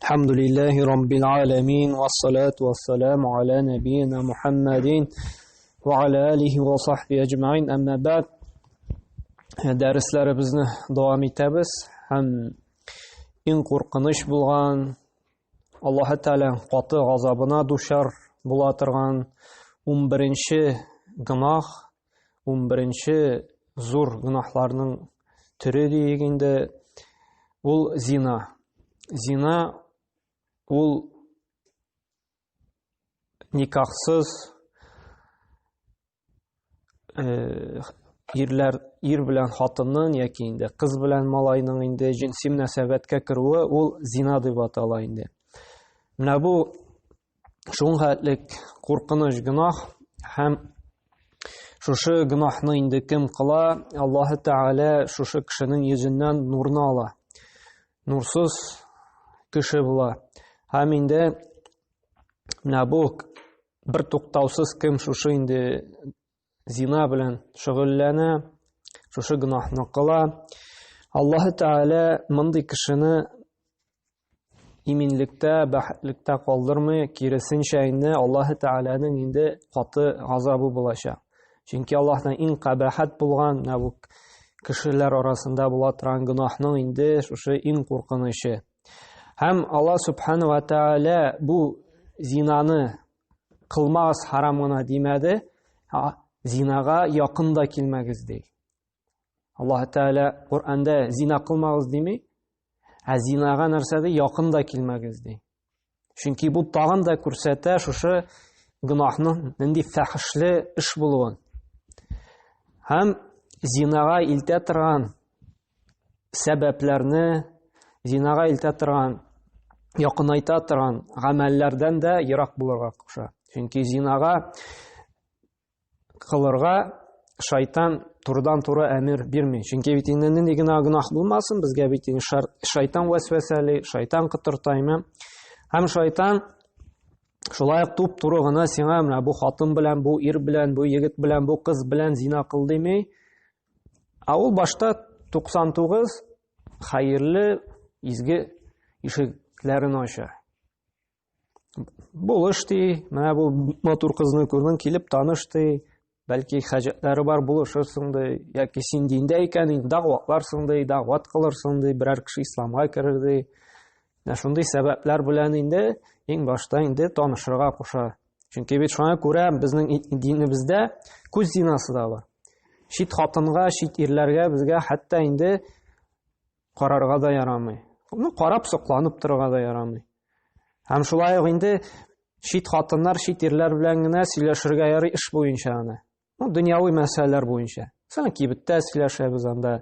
الحمد لله رب العالمين والصلاة والسلام على نبينا محمد وعلى آله وصحبه أجمعين أما بعد дәресlerimizni davam etamiz. Һәм иң куркыныч булган Аллаһ Тәгалә каты газабына дучар була торган 11-нче гынах, 11-нче зур гынахларның төре дигәндә ул зина. Зина ул никахсыз ир белән хатынның яки инде кыз белән малайның инде җинси мөнәсәбәткә керүе ул зина дип атала инде. Менә бу шуңхатлык куркыныч гынах һәм шушы гынахны инде кем кыла, Аллаһ Тәгалә шушы кешенең йөзеннән нурны ала. Нурсыз кеше була. Һәм инде менә бу бер туктаусыз кем шушы инде зина белән шөгыльләнә, шушы гынахны кыла. Аллаһ Тәгалә мондый кешене иминлектә, бәхетлектә калдырмый, киресенчә инде Аллаһ Тәгаләнең инде каты газабы булачак. Чөнки Аллаһның иң кабахат булган менә бу кешеләр арасында була торган гынахның инде шушы иң куркынычы. Һәм Аллаһ Субхану ва Тәгалә бу зинаны кылмагыз харам гына димәде, зинага якын да килмәгез ди. Аллаһ Тәгалә Куръанда зина кылмагыз дими, зинага нәрсәдә якын да килмәгез ди. Чөнки бу тагын да күрсәтә шушы гынахның нинди фәхишле эш булуын. Һәм зинага илтә торган сәбәпләрне, зинага илтә торган, якынайта торган гамәлләрдән дә ерак булырга куша. Чөнки зинага кылырга шайтан турыдан-туры әмер бирми. Чөнки бит инде нинди генә гынах булмасын, безгә бит шайтан вәсвәсәли, шайтан кытыртаймы. Һәм шайтан шулай туп-туры гына сиңа менә бу хатын белән, бу ир белән, бу егет белән, бу кыз белән зина кыл дими. Ул башта 99 хәерле, изге ишекләрен ача. Булыш ди, менә бу матур кызны күрдең, килеп таныш ди, бәлки хаҗәтләре бар булышырсың ди, яки син диндә икән, дәгъватларсың ди, дәгъват кылырсың ди, берәр кеше исламга керер ди. Шундый сәбәпләр белән инде иң башта инде танышырга куша. Чөнки бит шуңа күрә безнең динебездә күз зинасы да бар. Шит хатынга, шит ирләргә безгә хәтта инде карарга да ярамый. Карап сокланып торырга да ярамый. Һәм шулай ук инде шит хатыннар, шит ирләр белән генә сөйләшергә ярый эш буенча гына. Дөньяви мәсьәләләр буенча. Сән кибеттә сөйләшәбез анда,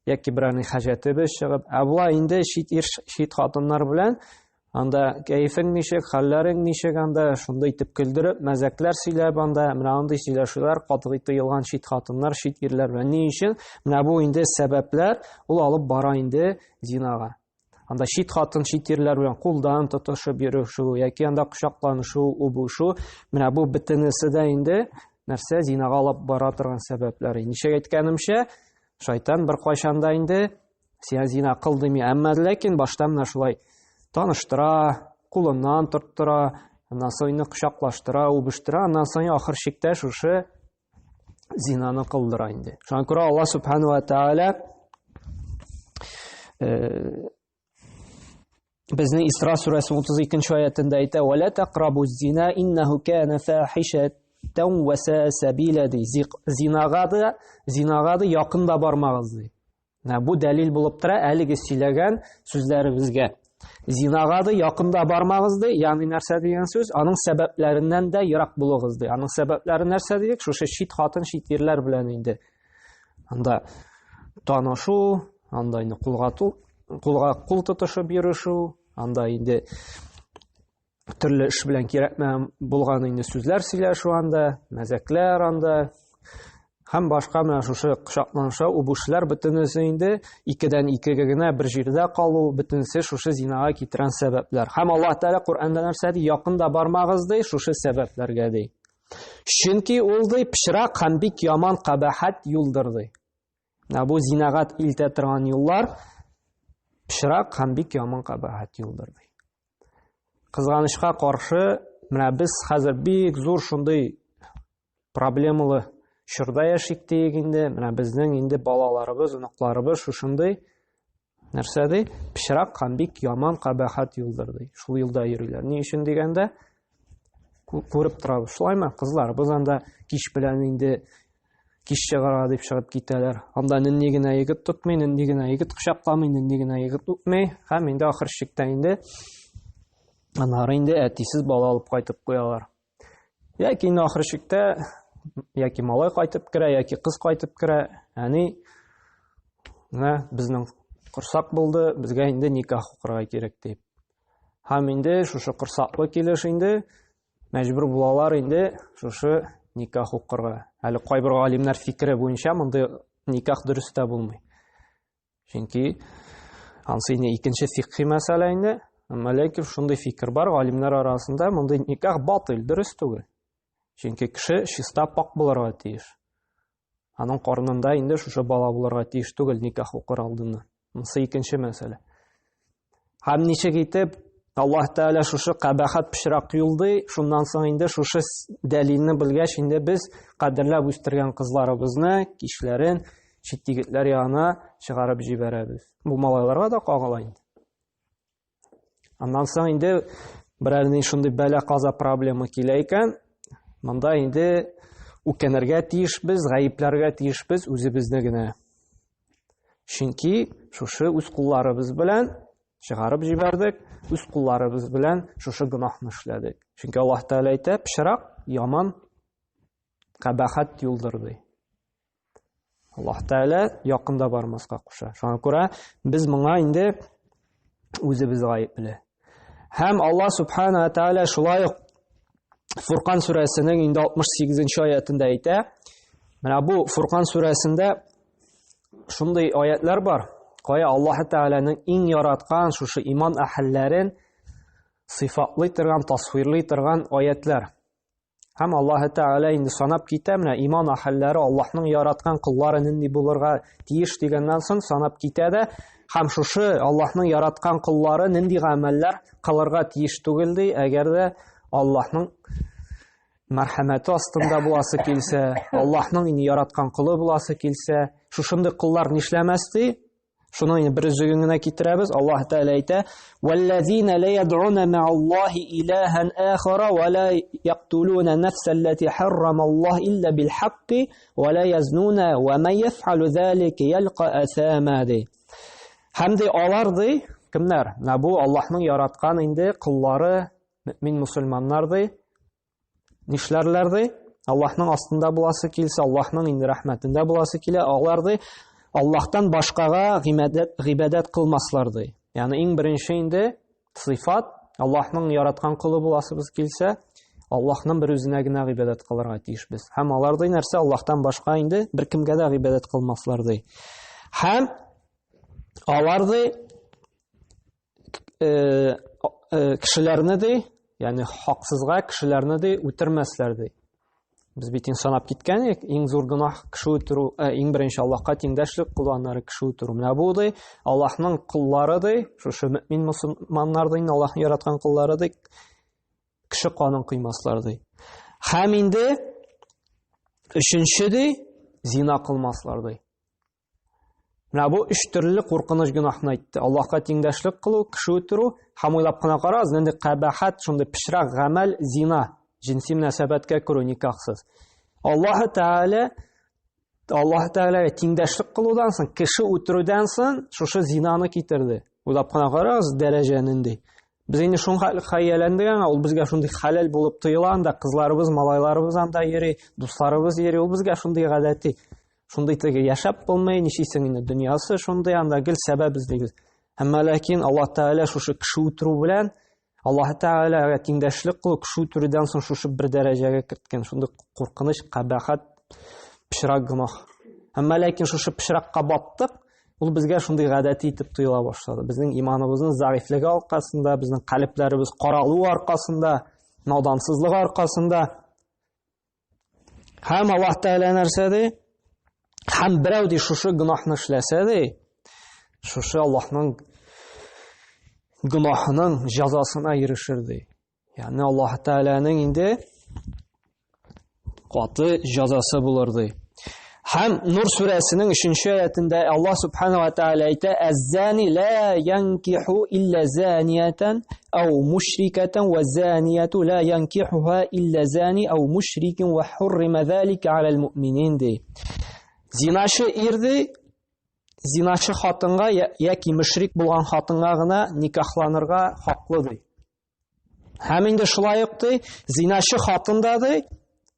яки берәр хаҗәтебез чыгып, була инде шит ир, шит хатыннар белән анда кәефең ничек, хәлләрең ничек, анда шундый итеп көлдереп, мәзәкләр сөйләп, анда менә андый сөйләшүләр катгый тыелган шит хатыннар, шит ирләр белән. Ни өчен? Менә бу инде сәбәпләр ул алып бара инде зинага. Анда шит хатын, шит ирләр белән кулдан тотышып йөрүшү, яки анда кочакланышу, убышу, менә бу бөтенесе дә инде нәрсә зинага алып бара торган сәбәпләр. Ничек әйткәнемчә, шайтан бер кайчанда инде сиңа зина кыл дими, әмма ләкин башта менә шулай таныштыра, кулыннан тоттыра, аннан соң кочаклаштыра, убыштыра, аннан соң ахыр чиктә шушы зинаны кылдыра инде. Шуңа күрә Аллаһ Субхану ва Тәгалә безнең Исра сүрәсе 32-нче аятында әйтә: "Ва ла тaqrabu зина иннаху кана фахишатан ва саа сабила", ди. Зинага да якын да бармагыз ди. Бу дәлил булып тора әлеге сөйләгән сүзләребезгә. Зинага да якын да бармагыз ди. Ягъни нәрсә дигән сүз? Аның сәбәпләреннән дә ерак булыгыз ди. Аның сәбәпләре нәрсә дидек? Шушы шит хатын, шит ирләр белән инде. Анда танышу, анда инде кулга кул тотышып йөрүшү, анда инде төрле эш белән кирәкмәгән булган инде сүзләр сөйләшү, анда мәзәкләр, анда һәм башка менә шушы кочакланышу, убышлар бөтенесе инде 2дән 2гә генә бер җирдә калу, бөтенесе шушы зинага китерән сәбәпләр. Һәм Аллаһ Тәгалә Куръанда нәрсә ди? Якында бармагыз ди, шушы сәбәпләргә ди. Чөнки ул ди пычрак һәм бик яман кабахат юлдыр ди. Бу зинага илтә торган юллар пычрак һәм бик яман кабахат юлдыр ди. кызганычка каршы, менә без хәзер бик зур шундый проблемалы чорда яшик диек инде. Менә безнең инде балаларыбыз, оныкларыбыз шушындый нәрсәди? Пычрак һәм бик яман кабахат юлдыр. Шул юлда йөриләр. Ни өчен дигәндә, күреп торабыз. Шулаймы? Кызларыбыз анда кич белән инде кич чыгарга дип чыгып китәләр. Анда нинди генә егет тотмый, нинди генә егет кочакламый, нинди генә егет үпмәй. Һәм инде ахыр чиктә инде аннары инде әтисез бала алып кайтып куялар. Яки инде ахыр чиктә яки малай кайтып керә, яки кыз кайтып керә. Әни, безнең корсак булды, безгә инде никах укырга кирәк дип. Һәм инде шушы корсаклы килеш инде мәҗбүр булалар инде шушы никах укырга. Әле кайбер галимнәр фикере буенча монда никах дөрес тә булмый. Чөнки ансы инде икенче фикъһи мәсьәлә инде. Әмма ләкин шундый фикер бар галимнәр арасында, монда никах батыл, дөрес түгел. Чөнки кеше чиста пак булырга тиеш. Аның карнында инде шушы бала булырга тиеш түгел никах укыр алдыннан. Монысы икенче мәсьәлә. Һәм ничек итеп Аллаһ Тәгалә шушы кабахат пычрак юлды, шуннан соң инде шушы дәлилне белгәч инде без кадерләп үстергән кызларыбызны кичләрен чит егетләр янына чыгарып җибәрәбез. Бу малайларга да кагыла инде. Аннан соң инде берәрнең шундый бәла-каза проблема килә икән, монда инде үкенергә тиешбез, гаепләргә тиешбез үзебезне генә. Чөнки шушы үз кулларыбыз белән чыгарып җибәрдек, үз кулларыбыз белән шушы гынахны эшләдек. Чөнки Аллаһ Тәгалә әйтә, пычрак яман кабахат юлдыр ди. Аллаһ Тәгалә якында бармаска куша. Шуңа күрә без моңа инде үзебез гаепле. Һәм Аллаһ Субхана Тәгалә шулай ук Фуркан сүрәсенең инде 68-нче аятында әйтә. Менә бу Фуркан сүрәсендә шундый аятлар бар. Кая Аллаһ Тәгаләнең иң яраткан шушы иман әһелләрен сыйфатлый торган, тасвирлый торган аятлар. Һәм Аллаһ Тәгалә инде санап китә, менә иман әһелләре Аллаһның яраткан куллары нинди булырга тиеш дигәннән соң санап китә дә, һәм шушы Аллаһның яраткан куллары нинди гамәлләр кылырга тиеш түгел ди, әгәр дә Аллаһның мәрхәмәте астында буласы килсә, Аллаһның инде яраткан кулы буласы килсә, шушындый куллар нишләмәс ди? Шуны инде бер үзлеген генә китерәбез. Аллаһ Тәгалә әйтә: "Валлазина ла яд'уна ма'аллаһи илаһан ахара ва ла яqtuluna нафса аллати харрама Аллаһ илля бил хакки ва ла язнуна ва ман яф'алу залика ялqa асама". Һәм ди алар ди, кемнәр? Бу Аллаһның яраткан инде куллары, мөмин мусульманнар ди. Нишләрләр ди? Аллаһның астында буласы килсә, Аллаһның инде рәхмәтендә буласы килә, алар ди Аллаһтан башкага гыйбадат кылмаслар ди. Ягъни иң беренче инде сыйфат, Аллаһның яраткан кулы буласыбыз килсә, Аллаһның бер үзенә генә гыйбадат кылырга тиешбез. Һәм алар ди нәрсә? Аллаһтан башка инде бер кемгә дә гыйбадат кылмаслар ди. Һәм алар ди кешеләрне ди, ягъни хаксызга кешеләрне ди үтермәсләр ди. Без бит санап киткән, иң зур гынах кеше үтерү, иң беренче Аллаһка тиңдәшлек кылганнары кеше үтерү. Менә бу ди Аллаһның куллары ди, шушы мөмин мусульманнар ди, Аллаһ яраткан куллары ди, кеше канын кыймаслар ди. Һәм инде өченче ди зина кылмаслар ди. Менә бу өч төрле куркыныч гынахны әйтте. Аллаһка тиңдәшлек кылу, кеше үтерү, һәм уйлап кына карагыз, инде кабахат, шундый пычрак гамәл зина. Jinsi münasebetke kuru nikahsız. Allahu Teala'ya tengdaşlık kılıdan soң, kişi ötürüden soң şuşu zinanı kitirdi. Uylap qana qarağız dərəcənindi. Biz indi şun xəyələndigan, ol bizga şunday halal bulub tuyulan da qızlarımız, malaylarımız anda yeri, dostlarımız yeri, ol bizga şunday гадәти. Şunday tege yaşap bulmay, nişisin indi dünyası şunday anda gil səbəbiz deyiz. Әмма ләкин Аллаһ Тәгалә шушы кеше үтерү белән Аллаһ Тәгаләгә тиңдәшлек кылып, кеше үтерүдән соң шушы бер дәрәҗәгә киткән, шундый куркыныч, кабахат, пычрак гынах. Әмма ләкин шушы пычракка баттык, ул безгә шундый гадәти итеп тоела башлады. Безнең иманыбызның заифлеге аркасында, безнең калепләребез каралу аркасында, наудансызлык аркасында. Һәм Аллаһ Тәгалә нәрсә ди? Һәм берәү ди шушы гынахны эшләсә ди, шушы Аллаһның гөнаһының җәзасына ирешер ди. Ягъни Аллаһ Тәгаләнең инде каты җәзасы булыр ди. Һәм Нур сүрәсенең 3-нче аятында Аллаһ Субханаһу ва Тәгалә әйтә: "Әз-зани ла янкиху илля заниятан ау мушрикатан ва занияту ла янкихуха илля зани ау мушрикин ва хуррима залика алал муъминин" ди. Зинашы ирде зинашы хатынга яки мушрик булган хатынга гына никахланырга хаклы ди. Һәм инде шулай ук ди, зинашы хатында ди,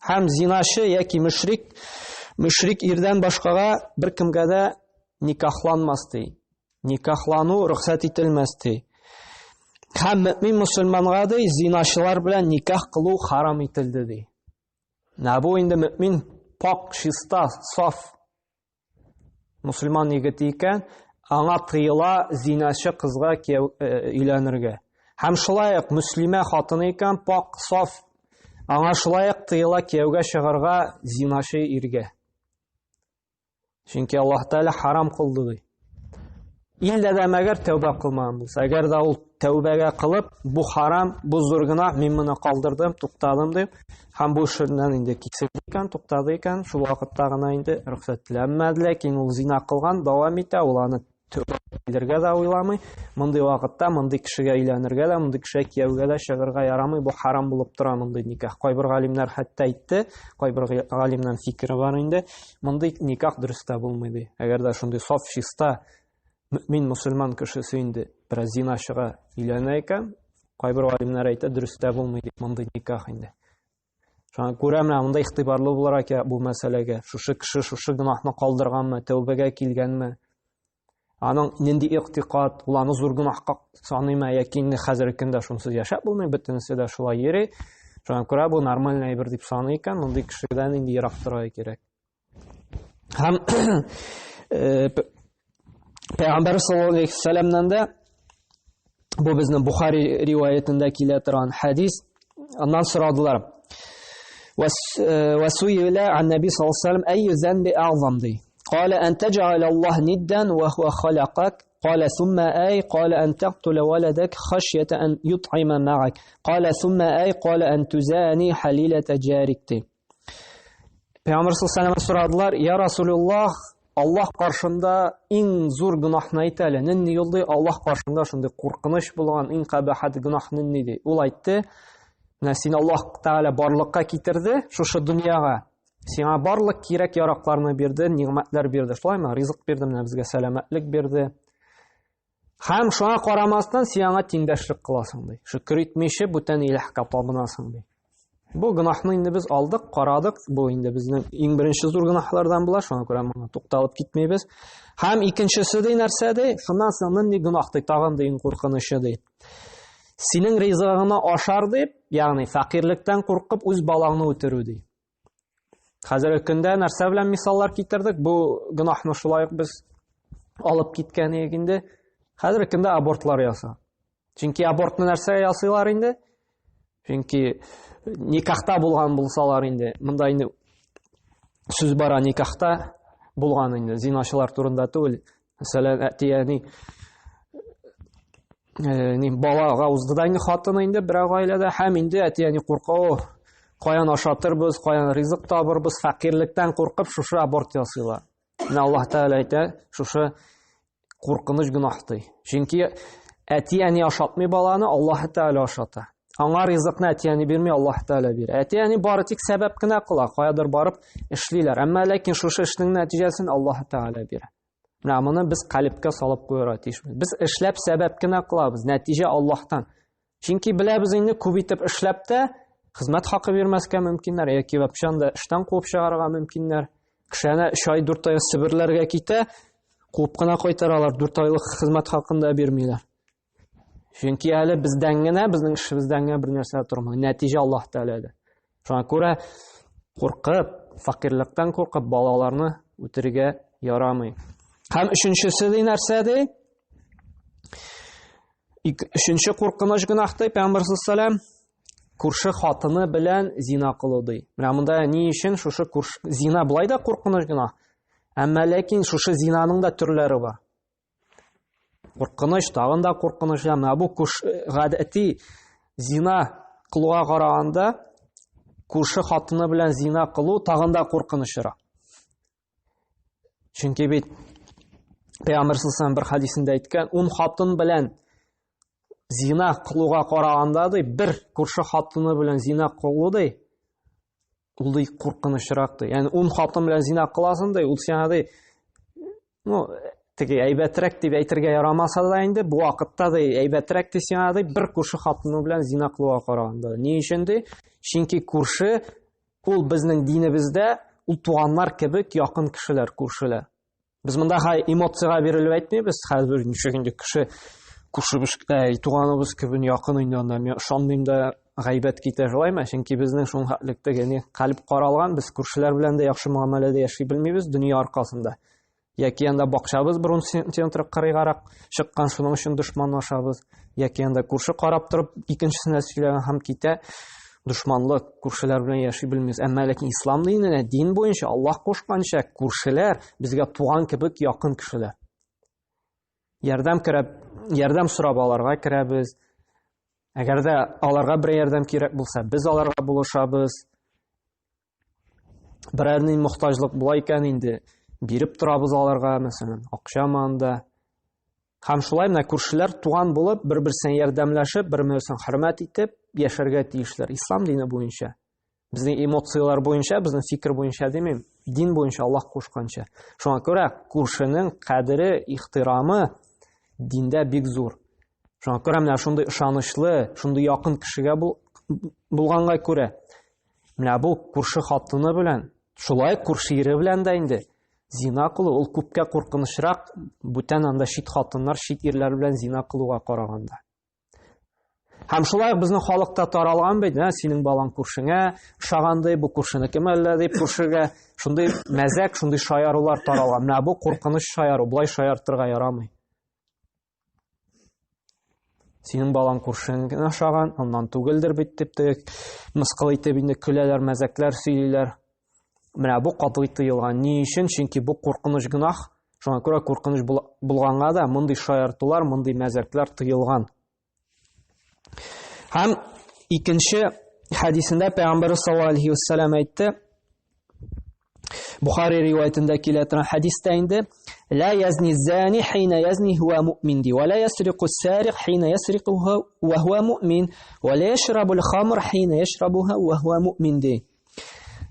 һәм зинашы яки мушрик ирдән башкага бер кемгә дә никахланмас ди. Никахлану рөхсәт ителмәс ди. Һәм мөмин мусульманга ди, зинашылар белән никах кылу харам ителде ди. Бу инде мөмин пак, чиста, саф мусульман егет икән, аңа тыела зинашы кызга өйләнергә. Һәм шулай ук муслимә хатыны икән, пак, саф, аңа шулай ук тыела кияүгә чыгарга зинашы иргә. Чөнки Аллаһ Тәгалә харам кылды ди. Илдә дә мәгәр тәүбә кылмаган булса, әгәр дә ул тәүбәгә кылып, бу харам, бу зур гына, мин моны калдырдым, туктадым дип, һәм бу эшеннән инде китсен икән, туктады икән, шул вакытта гына инде рөхсәтләнмәде, ләкин ул зина кылган, дәвам итә, ул аны тәүбә итәргә дә уйламый, мондый вакытта мондый кешегә өйләнергә дә, мондый кешегә кияүгә дә чыгарга ярамый, бу харам булып тора мондый никах. Кайбер галимнәр хәтта әйтте, кайбер галимнән фикере бар инде, мондый никах дөрес тә булмый ди. Әгәр дә шундый саф, чиста мөмин мусульман кешесе инде бер зинашыга өйләнә икән, кайбер галимнәр әйтә, дөрес тә булмый ди мондый никах инде. Шуңа күрә менә монда игътибарлы буларак бу мәсьәләгә, шушы кеше шушы гынаһны калдырганмы, тәүбәгә килгәнме? Аның нинди иғтиқад, ул аны зур гынаһка саныймы, яки инде хәзерге көндә шунсыз яшәп булмый, бөтенесе дә шулай йөри. Шуңа күрә бу нормаль әйбер дип саный икән, мондый кешедән инде ерак торырга кирәк. Һәм Пәйгамбәр саллаллаһу алейхи ва сәлламнән дә бу безнең Бухари риваятендә килә торган хәдис, аннан сорадылар. Васуила ан наби саллаллаһу алейхи ва сәллям айю занби аъзам ди. قال أن تجعل الله ندا وهو خلقك قال ثم أي قال أن تقتل ولدك خشية أن يطعم معك قال ثم أي قال أن تزاني حليلة جارك. Peygamber sallallahu aleyhi ve sellem soradılar, ya Resulullah, Allah karşında en zor günah neydi әле? Нинди yolda Allah karşında şunday qorqыныч булган en qabahat günah neydi? Ул әйтте, менә син Аллаһ Тәгалә барлыкка китерде, шушы дөньяга. Сиңа барлык кирәк яракларны бирде, ниғмәтләр бирде. Шулаймы? Ризык бирде, менә безгә сәламәтлек бирде. Һәм шуңа карамастан сиңа тиңдәшлек кыласың ди. Шөкер итмичә бүтән иләһкә табынасың ди. Бу гынаһны инде без алдык, карадык. Бу инде безнең иң беренче зур гынаһлардан була. Шуңа күрә моңа тукталып китмәйбез. Һәм икенчесе ди нәрсә ди? Шуннан соң нинди гынаһ ди, тагын да иң куркынычы ди. Синең ризыгыңны ашар дип, ягъни фәкыйрьлектән куркып үз балаңны үтерү ди. Хәзерге көндә нәрсә белән мисаллар китердек? Бу гынаһны шулай ук без алып киткән инде. Хәзерге көндә абортлар яса. Чөнки абортны нәрсә ясыйлар инде? Чөнки никахта булган булсалар инде, монда инде сүз бара никахта булган инде, зинашылар турында түгел. Мәсәлән, әтияни балага уздыда инде хатыны инде бер гаиләдә, һәм инде әтияни куркау, каян ашатырбыз, каян ризык табырбыз, фәкыйрьлектән куркып шушы аборт ясыйлар. Менә Аллаһ Тәгалә әйтә, шушы куркыныч гынаһ ди. Чөнки әтияни ашатмый баланы, Аллаһ Тәгалә ашата. Аңа ризыкны әтияни бирми, Аллаһ Тәгалә бирә. Әтияни бары тик сәбәп кенә кыла, каядыр барып эшлиләр. Әмма ләкин шушы эшнең нәтиҗәсен Аллаһ Тәгалә бирә. Менә моны без калипкә салып куярга тиешбез. Без эшләп сәбәп кенә кылабыз, нәтиҗә Аллаһтан. Чөнки беләбез инде күп итеп эшләп тә хезмәт хакы бирмәскә мөмкиннәр, яки вапшан да эштән куып чыгарга мөмкиннәр. Кешене 3 ай 4 ай Себерләргә китә, куып кына кайтаралар, 4 айлык хезмәт хакын да бирмиләр. Чөнки әле бездән генә, безнең эшебездән генә бер нәрсә тормый. Нәтиҗә Аллаһ Тәгаләдә. Шуңа күрә куркып, факирлыктан куркып балаларны үтерергә ярамый. Һәм өченчесе ди нәрсә ди? Өченче куркыныч гынаһ ди, Пәйгамбәр саллаллаһу алейһи ва сәллям күрше хатыны белән зина кылу ди. Менә монда ни өчен шушы зина булай да куркыныч гынаһ. Әмма ләкин шушы зинаның да төрләре бар. Куркыныч, тагын да куркыныч. Менә бу гадәти зина кылуга караганда күрше хатыны белән зина кылу тагын да куркынычрак. Чөнки бит Пәйгамбер саллаллаху бер хадисендә әйткән, 10 хатын белән зина кылуга караганда бер күрше хатыны белән зина кылу ул куркынычрак. Ягъни 10 хатын белән зина кыласың ул сиңа теге әйбәтрәк дип әйтергә ярамаса да инде, бу вакытта әйбәтрәк ди сиңа бер күрше хатыны белән зина кылуга караганда. Ни өчен ди? Чөнки күрше ул безнең динебездә ул туганнар кебек якын кешеләр, күршеләр. Без монда эмоцияга бирелеп әйтмибез, хәзер ничегенде кеше күршебез, туганыбыз кебек якын инде, анда мен ышанмыйм да гайбәт китә җылаймы? Чөнки безнең шул хәтлектә ягъни калп каралган, без күршеләр белән дә яхшы мөгамәләдә яши белмибез дөнья аркасында. Яки анда бакчабыз 1 сантиметр кырыйгарак чыккан, шуның өчен дошманлашабыз. Яки анда күрше карап торып икенчесенә сөйләгән һәм китә, дошманлык, күршеләр белән яши белмибез. Әмма ләкин ислам диненә, дин буенча, Аллаһ кушканча, күршеләр безгә туган кебек якын кешеләр. Ярдәм сорап аларга керәбез. Әгәр дә аларга бер ярдәм кирәк булса, без аларга булышабыз. Берәрнең мохтаҗлык була икән инде, биреп торабыз аларга, мәсәлән, акча манда. Һәм шулай менә күршеләр туган булып, бер-берсен ярдәмләшеп, бер-берсен хөрмәт итеп яшәргә тиешләр. Ислам дине буенча. Безнең эмоциялар буенча, безнең фикер буенча димим, дин буенча Аллаһ кушканча. Шуңа күрә күршенең кадере, ихтирамы диндә бик зур. Шуңа күрә менә шундый ышанычлы, шундый якын кешегә булганга күрә, менә бу күрше хатыны белән, шулай күрше ире белән дә инде зина кылу ул күпкә куркынычрак, бүтән анда шит хатыннар, шит ирләр белән зина кылуга караганда. Һәм шулай безнең халыкта таралган бит, синең балаң күршеңә ошагандай, бу күршенеке мәллә дип күршегә шундый мәзәк, шундый шаярулар таралган. Менә бу куркыныч шаяру, булай шаяртырга ярамый. Синең балаң күршеңә ошаган, аннан түгелдер бит дип мыскыл итеп инде көләләр, мәзәкләр сөйлиләр. Менә бу катгый тыелган. Ни өчен? Чөнки бу куркыныч гынах. Шуңа күрә куркыныч булганга да мондый шаяртулар, мондый мәзәкләр тыелган. Һәм икенче хадисендә Пәйгамбер саллаллаһу алейхи ва саллям әйтте, Бухари риваятендә килә торган хадистә инде, لا يزني الزاني حين يزني هو مؤمن ولا يسرق السارق حين يسرق وهو مؤمن ولا يشرب الخمر حين يشربها وهو مؤمن.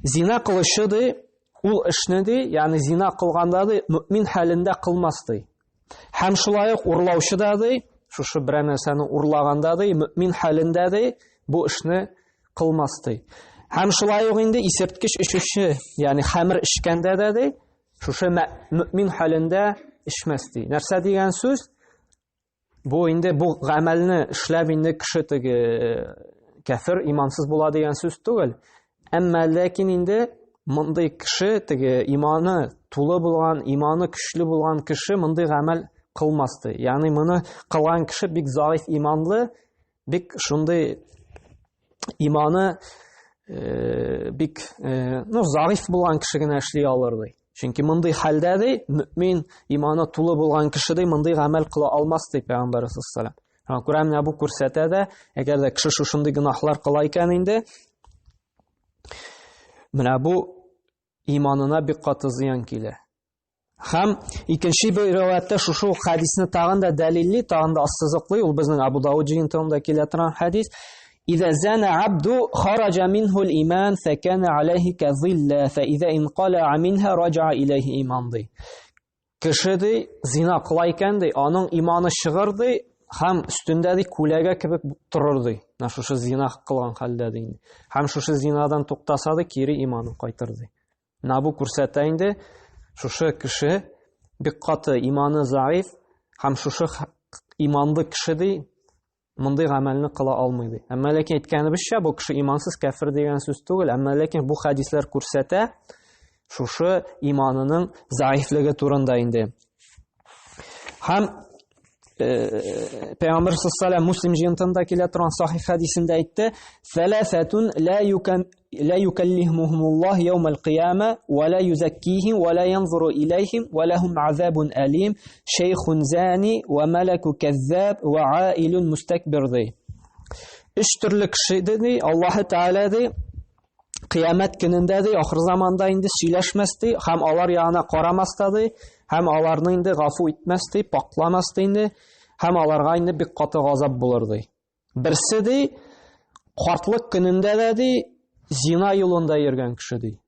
Зина кылышы ул эшне ягъни зина кылганда мөмин хәлендә кылмас ди. Һәм шулай ук урлаучы да шушы бер нәрсәне урлаганда мөмин хәлендә бу эшне кылмас ди. Һәм шулай ук инде исерткеч эчүче, ягъни хәмер эчкәндә дә шушы мөмин хәлендә эчмәс ди. Нәрсә дигән сүз? Бу инде бу гамәлне эшләп инде кеше кафир, имансыз була дигән сүз түгел. Әмма ләкин инде мондый кеше, иманы тулы булган, иманы көчле булган кеше мондый гамәл кылмас ди. Ягъни моны кылган кеше бик заиф иманлы, бик шундый иманы бик заиф булган кеше генә эшли алыр ди. Чөнки мондый хәлдә мөмин иманы тулы булган кеше мондый гамәл кыла алмас ди Пәйгамбер саллаллаһу алейхи ва саллям. Күрә менә бу күрсәтә дә, әгәр дә кеше шушындый гынахлар кыла икән инде, менә бу иманына бик каты зыян килә. Һәм икенче бер риваятта шушы хадисне тагын да дәлилли, тагын да ассызыклый, ул безнең Абу Дауд җыентыгында килә торган хадис. إذا زنى عبد خرج منه الإيمان فكان عليه كظل فإذا انقلع منها رجع إليه إيمان ди. Кеше зина кыла икән ди, аның иманы чыгыр ди, һәм өстендә күләгә кебек торыр ди. Шушы зина кылган хәлдә ди. Һәм шушы зинадан туктаса кире иманы кайтыр ди. Бу күрсәтә инде шушы кеше бик каты иманы заиф, һәм шушы иманлы кеше мондый гамәлне кыла алмый ди. Әмма ләкин әйткәнебезчә, бу кеше имансыз кафир дигән сүз түгел. Әмма ләкин бу хадислар күрсәтә шушы иманының заифлыгы турында инде. Һәм Peygamber sallallahu Müslim jiyantında kile turan sahih hadisinde aytdı: "Thalathatun la yukallimuhumullah yawmal qiyamah ve la yuzakkihim ve la yanzuru ilayhim ve lahum azabun alim, şeyhun zani ve meleku kezzab ve ailun mustakbir." Dey. Üç türlü kişi dedi Allah Teala dey kıyamet gününde dey ahir zamanda indi söyleşmez dey hem alar yağına qaramaz dey hem alarını indi gafu etmez dey paklamaz dey hem alarga indi bir katı gazap bulur dey. Birisi dey qartlık gününde de dey zina yolunda yürgen kişi dey.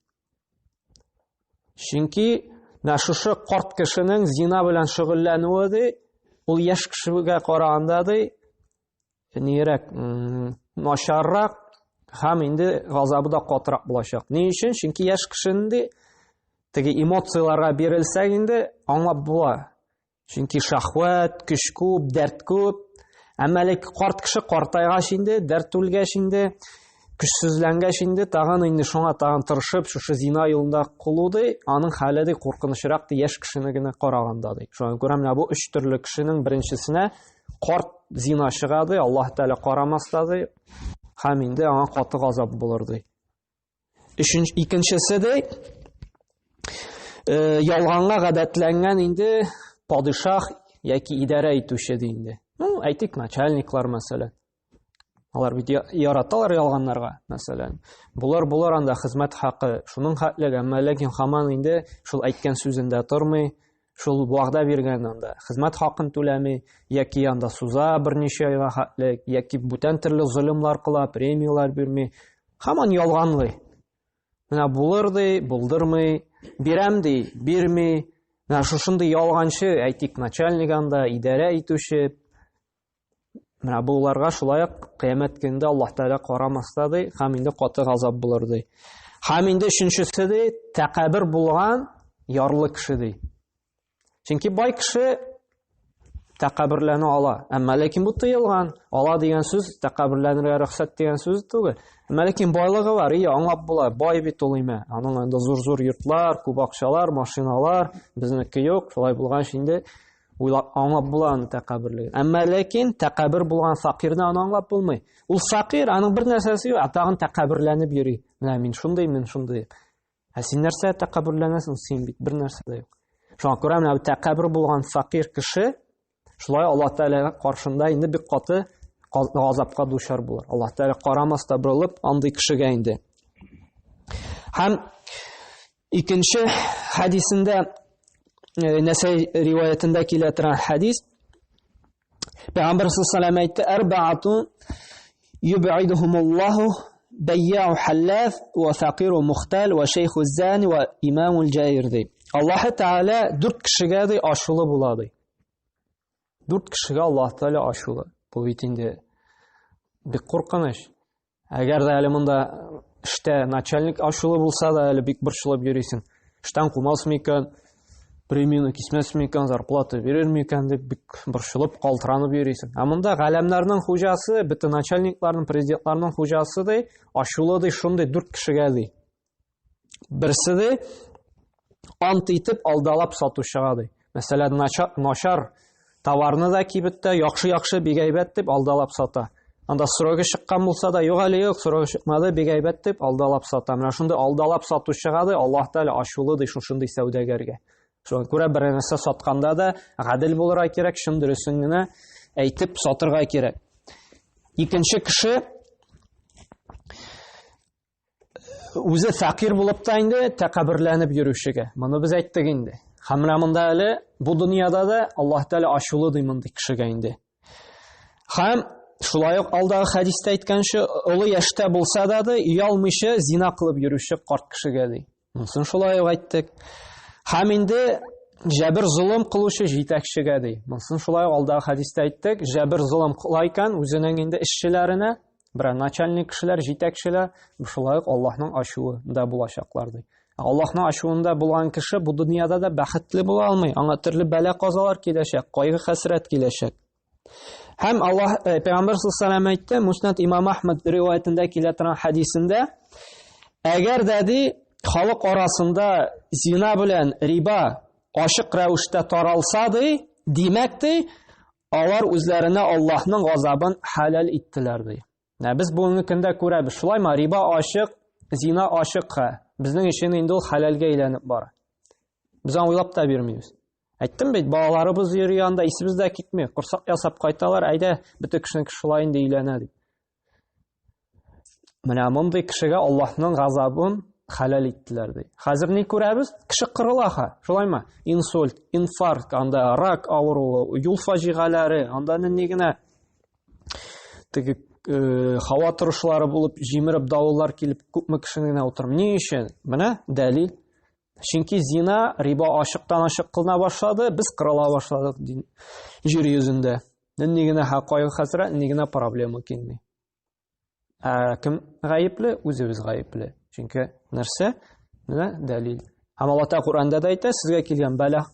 Çünkü naşışı qart kişinin zina bilen şugullanığı dey ul yaş kişiga qaraganda dey nirek naşarrak hem indi gazabı da qatıraq bulacak. Ne için? Çünkü yaş kişinin tegi emosiyalarga berilse indi anlap bula. Çünkü şahvat, küç köp, dert köp. Әмәлек қарт кіші қартайға шінде, дәрт өлге шінде, күшсізләнге шінде, тағын енді шоңа тағын тұрышып, шушы зина елында құлуды, аның хәледі қорқынышырақты еш кішінігіне қарағандады. Шоңа көреміне бұл үш түрлі кішінің біріншісіне қарт зина шығады, Аллах Тәлі қарамастады, һәм енді аңа қаты ғазап болырды. Икіншісі де ялғанға ғадәтләнген енді падишах яки идарә итүче инде. Әйтик, начальниклар мәсәлән. Алар бит яраталар ялганнарга, мәсәлән. Булар анда хезмәт хакы, шуның хәтлеге, әмма ләкин һаман инде шул әйткән сүзендә тормый, шул вагъда биргән анда хезмәт хакын түләми, яки анда суза берничә айга хәтлек, яки бүтән төрле зулымлар кыла, премиялар бирми, һаман ялганлый. Менә булыр ди, булдырмый, бирәм ди, бирми. Менә шушындый ялганчы, әйтик, начальник анда идарә итүче. Менә буларга шулай ук кыямәт көндә Аллаһ Тәала карамастады, һәм инде каты газап булыр ди. Һәм инде өченчесе ди, тәкәббер булган ярлы кеше ди. Чөнки бай кеше тәкәбберләнә ала, әмма ләкин бу тыелган. Ала дигән сүз тәкәбберләнергә рөхсәт дигән сүз түгел. Әмма ләкин байлыгы бар, аңлап була, бай бит ул име. Аның анда зур-зур йортлар, күп акчалар, машиналар, безнеке юк, шулай булган шинде аңлап була аны тәкәбберлеген. Әмма ләкин тәкәббер булган фақирне аны аңлап булмый. Ул фақир, аның бер нәрсәсе юк, тагын тәкәбберләнеп йөри. Менә мин шундый. Ә син нәрсә тәкәбберләнәсең? Син бит бер нәрсә дә юк. Шуңа күрә менә тәкәббер булган фақир кеше шулай Аллаһ Тәала каршында инде бик каты газапка дучар булыр. Аллаһ Тәала карамаста бурылып андый кешегә инде. Һәм икенче хадисендә Нәсәй риваятында килә торган хадис Пәйгамбер саллаллаһу алейһи әйтте: "Арбаатун юб'идухумуллаху байяу халлаф ва фақиру мухтал ва шейху зани ва имамул джаир." ди. Аллаһ Тәала дүрт кешегә ди ашулы була ди. Дүрт кешегә Аллаһ Тәала ашулы. Бу бит инде бик куркыныч. Әгәр дә әле монда эштә начальник ашулы булса да әле бик борчылып йөрисең. Эштән кумасмы икән? Премияны кисмәсме икән, зарплата бирерме икән дип бик борчылып, калтыранып йөрисең. Ә монда галәмнәрнең хуҗасы, бөтен начальникларның, президентларның хуҗасы ди, ашулы ди, шундый дүрт кешегә ди. Берсе ди ант итеп алдалап сатучыга ди. Мәсәлән, начар товарны да кибеттә яхшы бик әйбәт дип алдалап сата. Анда срогы чыккан булса да, юк әле юк, срогы чыкмады, бик әйбәт дип алдалап сата. Менә шундый алдалап сатучыга ди Аллаһ Тәала ашулы ди шундый сәүдәгәргә. Шуңа күрә бер нәрсә сатканда да гадел булырга кирәк, шундый дөресен генә әйтеп сатырга кирәк. Икенче кеше үзе фақир булып та инде тәкәбберләнеп йөрүчегә. Моны без әйттек инде. Һәм монда әле бу дөньяда да Аллаһ Тәала ашулы ди мондый кешегә инде. Һәм шулай ук алдагы хадистә әйткәнчә, олы яшьтә булса да уялмыйча зина кылып йөрүче карт кешегә ди. Монысын шулай ук әйттек. Һәм инде җәбер зулым кылучы җитәкчегә ди. Монысын шулай ук алдагы хадистә әйттек, җәбер зулым кыла икән үзенең инде эшчеләренә, бер начальник кешеләр, җитәкчеләр, шулай ук Аллаһның ачуында булачаклар ди. Аллаһның ачуында булган кеше бу дөньяда да бәхетле була алмый. Аңа төрле бәла казалар киләчәк, кайгы хәсрәт киләчәк. Һәм Аллаһ Пәйгамбер саллаллаһу алейһи әйтте, Муснад Имам Ахмад риваятында килә торган хадисендә, әгәр дә ди халык арасында зина белән риба ачык рәвештә таралса ди, димәк ди, алар үзләренә Аллаһның газабын халал иттеләр ди. Без бүгенге көндә күрәбез, шулаймы? Риба ачык, зина ачык. Безнең өчен инде ул халалга әйләнеп бара. Без аны уйлап та бирмибез. Әйттем бит, балаларыбыз йөри анда, исебездә китми, курсак ясап кайталар, әйдә, бөтен кешенеке шулай инде әйләнә дип. Менә мондый кешегә Аллаһның газабын халал иттеләр ди. Хәзер ни күрәбез? Кеше кырыла, шулаймы? Инсульт, инфаркт, анда рак авыруы, юл фаҗигаләре, анда ни генә теге һава торышлары булып, җимереп давыллар килеп, күпме кешене генә утырмый. Ни өчен? Менә дәлил. Чөнки зина, риба ачыктан-ачык кылына башлады, без кырыла башладык җир йөзендә. Ни генә кайгы хәсрәт, ни генә проблема килми. Кем гаепле? Үзебез гаепле. Чөнки нәрсә? Менә дәлил. Һәм Аллаһ Тәгалә Куръанда да әйтә, сезгә килгән бәла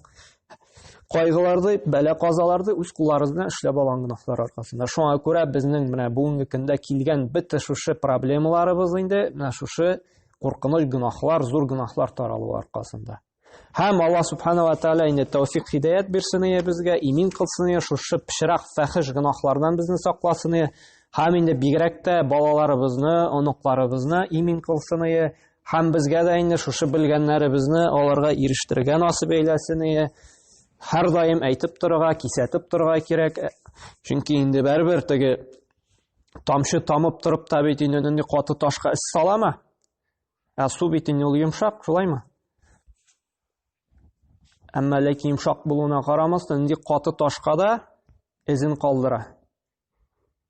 кайгыларды, бәла казаларды үз кулларыгыз белән эшләп алган гөнаһлар аркасында. Шуңа күрә безнең менә бүгенге көндә килгән бөтен шушы проблемаларыбыз инде менә шушы куркыныч гөнаһлар, зур гөнаһлар таралу аркасында. Һәм Аллаһ Субхана ва Тәгалә инде тәүфик хидаят бирсен безгә, имин кылсын, шушы пишрак фәхиш гөнаһлардан безне сакласын. Һәм инде бигрәк тә балаларыбызны, оныкларыбызны имин кылсын. Һәм безгә дә инде шушы белгәннәребезне аларга ирештергән насыйп әйләсен. Һәр даим әйтеп торырга, кисәтеп торырга кирәк. Чөнки инде бәрбер теге тамчы тамып торып та бит инде каты ташка эс салама. Су бит инде ул йомшак, шулаймы? Әмма ләкин йомшак булуына карамастан инде каты ташка да эзен калдыра.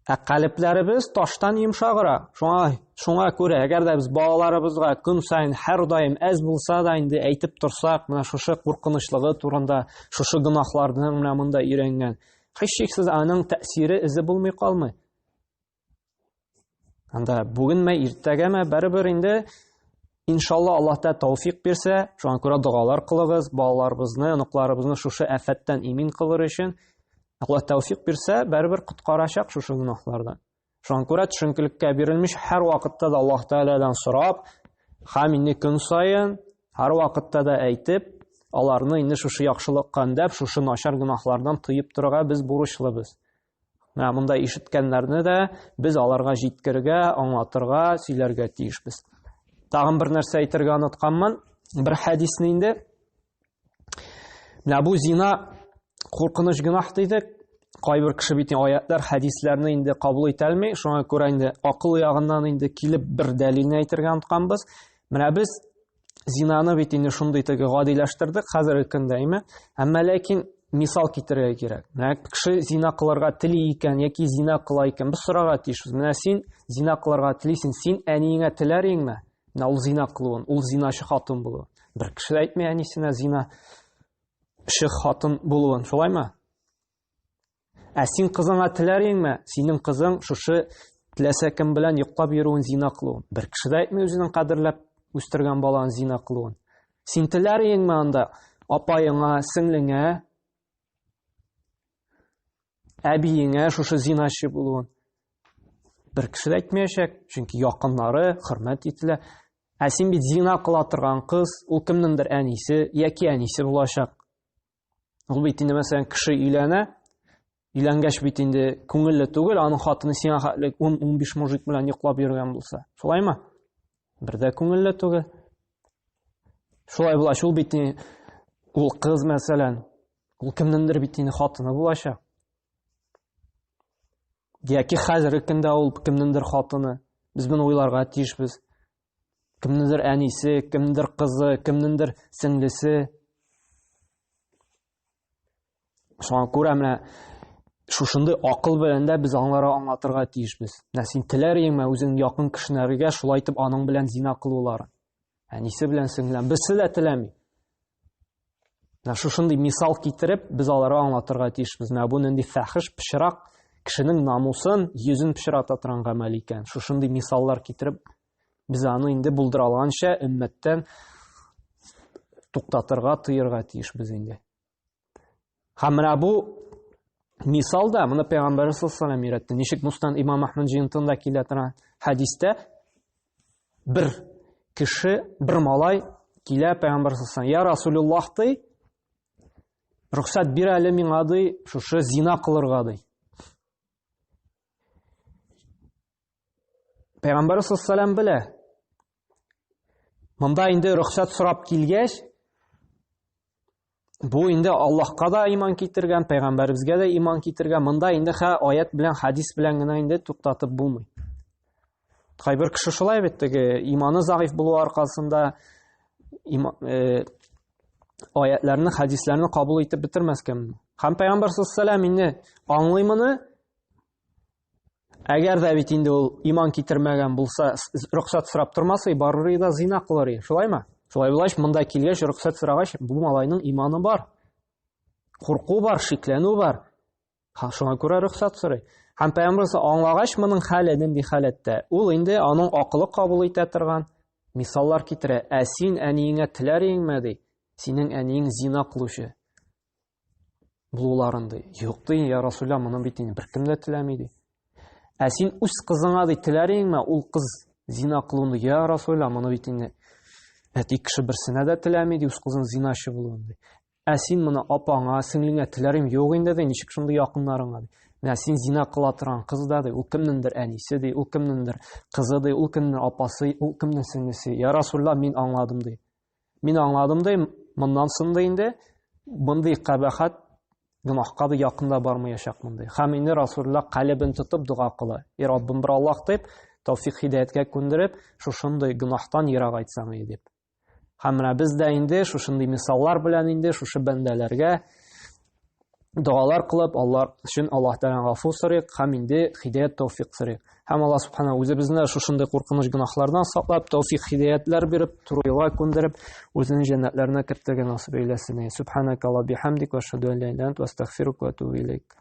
Калепләребез таштан йомшагыра. Шуңа күрә, әгәр дә без балаларыбызга көн сайын һәр даим әз булса да инде әйтеп торсак, менә шушы куркынычлыгы турында, шушы гөнаһлардан менә монда өйрәнгән, һичшиксез аның тәэсире изе булмый калмый. Анда бүгенме, иртәгәме бәрбер инде иншалла Аллаһ та тәүфик бирсә, шуңа күрә дугалар кылыгыз, балаларыбызны, оныкларыбызны шушы афәттән имин кылыр өчен Аллаһ тәүфик бирсә, бәрбер коткарачак шушы гөнаһлардан. Шуңа күрә төшенкелеккә бирелмеш һәр вакытта да Аллаһ Тәгаләдән сорап, һәм инде көн саен һәр вакытта да әйтеп, аларны инде шушы яхшылыкка өндәп, шушы начар гөнаһлардан тыеп торырга без бурычлыбыз. Менә монда ишеткәннәрне дә без аларга җиткергә, аңлатырга, сөйләргә тиешбез. Тагын бер нәрсә әйтергә онытканмын. Бер хәдисне инде менә бу зина куркыныч гөнаһ дидек. Кайбер кеше бит аятлар, хәдисләрне инде кабул итә алмый. Шуңа күрә инде акыл ягыннан инде килеп бер дәлилне әйтергә онытканбыз. Менә без зинаны бит инде шундый теге гадиләштердек хәзерге көндә, әмма ләкин мисал китерергә кирәк. Менә кеше зина кылырга тели икән, яки зина кыла икән, без сорарга тиешбез. Менә син зина кылырга телисең, син әниеңә теләриңме? Менә ул зина кылуын, ул зиначы хатын булуын. Бер кеше әйтмәй әнисенә зина хатын булуын, шулаймы? Син кызыңа теләриңме? Синең кызың шушы теләсә кем белән йоклап йөрүен, зина кылуын. Бер кеше дә әйтмәй үзенең кадерләп үстергән баланы зина кылуын. Син теләриңме анда апаеңа, сеңлеңә, әбиеңә шушы зиначы булуын? Бер кеше дә әйтмәячәк, чөнки якыннары хөрмәт ителә. Син бит зина кыла торган кыз, ул кемнеңдер әнисе яки әнисе булачак. Ул бит инде мәсәлән кеше өйләнә, өйләнгәч бит инде күңелле түгел, аның хатыны сиңа хәтлек 10-15 мужик белән йоклап йөргән булса. Шулаймы? Бер дә күңелле түгел. Шулай булач, ул бит ул кыз мәсәлән, ул кемнеңдер бит инде хатыны булачак. Яки хәзерге көндә ул кемнеңдер хатыны. Без моны уйларга тиешбез. Кемнеңдер әнисе, кемнеңдер кызы, кемнеңдер сеңлесе. Шуңа күрә менә шушындай акыл белән дә без аңлатырга тиешбез. Син теләриңме үзең якын кешеләргә шулай итеп аның белән зина кылуларын? Әнисе белән сеңлән берсе дә теләми. Шушындай мисал китереп без аларга аңлатырга тиешбез. Бу нинди фәхиш, пычрак, кешенең намусын, йөзен пычрата торган гамәл икән. Шушындай мисаллар китереп без аны инде булдыра алганча өммәттән туктатырга, тыерга тиешбез инде. Һәм менә бу мисал да моны Пәйгамбәр саллаллаху алейхи ва саллям өйрәтте. Ничек Мустан Имам Әхмәд җыентында килә торган хәдистә бер кеше, бер малай килә Пәйгамбәр саллаллаху алейхи ва саллям: "Я Расулуллаһ, рөхсәт бир әле миңа ди, шушы зина кылырга ди. Пәйгамбәр саллаллаху белә. Монда инде рөхсәт сорап килгәч, бу инде Аллаһка да иман китергән, пәйгамбәребезгә дә иман китергән. Монда инде аят белән, хадис белән генә инде туктатып булмый. Кайбер кеше шулай бит, иманы заиф булу аркасында аятларны, хадисларны кабул итеп бетермәскә. Һәм пәйгамбәр саллаллаху инде аңлый моны. Әгәр дә бит инде ул иман китермәгән булса, рөхсәт сорап тормаса, барыр да зина кылыр. Шулаймы? Шулай булгач, монда килгәч, рөхсәт сорагач, бу малайның иманы бар. Курку бар, шикләнү бар. Шуңа күрә рөхсәт сорый. Һәм пәйгамбер аңлагач моның хәле нинди халәттә, ул инде аның акылы кабул итә торган мисаллар китерә. Ә син әниеңә теләр ди? Синең әниең зина кылучы. Булуларын ди. Юк ди, я Расулла, моны бит инде беркем дә теләми ди. Ә син үз кызыңа ди теләр ул кыз зина кылуны? Я Расулла, моны бит инде әти кеше берсенә дә теләми ди, үз кызын зиначы булуын ди. Ә син моны апаңа, сеңлеңә теләр юк инде ди, ничек шундый якыннарыңа ди. Менә син зина кыла торган кыз да ди, ул кемнеңдер әнисе ди, ул кемнеңдер кызы ди, ул кемнең апасы, ул кемнең сеңлесе. Я Расулла, мин аңладым ди. Мин аңладым ди, моннан соң инде мондый кабахат гынахка да якында бармаячакмын ди. Һәм инде Расулла калыбын тотып дуга кыла. И Раббым бер Аллаһ дип, тәүфик хидаяткә күндереп, шушындый гынахтан ерак айтсаң дип. Һәм менә без дә инде шушындый мисаллар белән инде шушы бәндәләргә дуалар кылып, Аллаһ өчен Аллаһтан гафу сорыйк, һәм инде хидаят тәүфик сорыйк. Һәм Аллаһ субхана үзебезне шушындый куркыныч гынахлардан саклап, тәүфик хидаятлар биреп, турыйга күндереп, үзенең җәннәтләренә кертергә насыйп әйләсен. Субханака ва бихамдик ва ашһаду ан ла илаха илля анта ва астагфирука ва атубу илейк.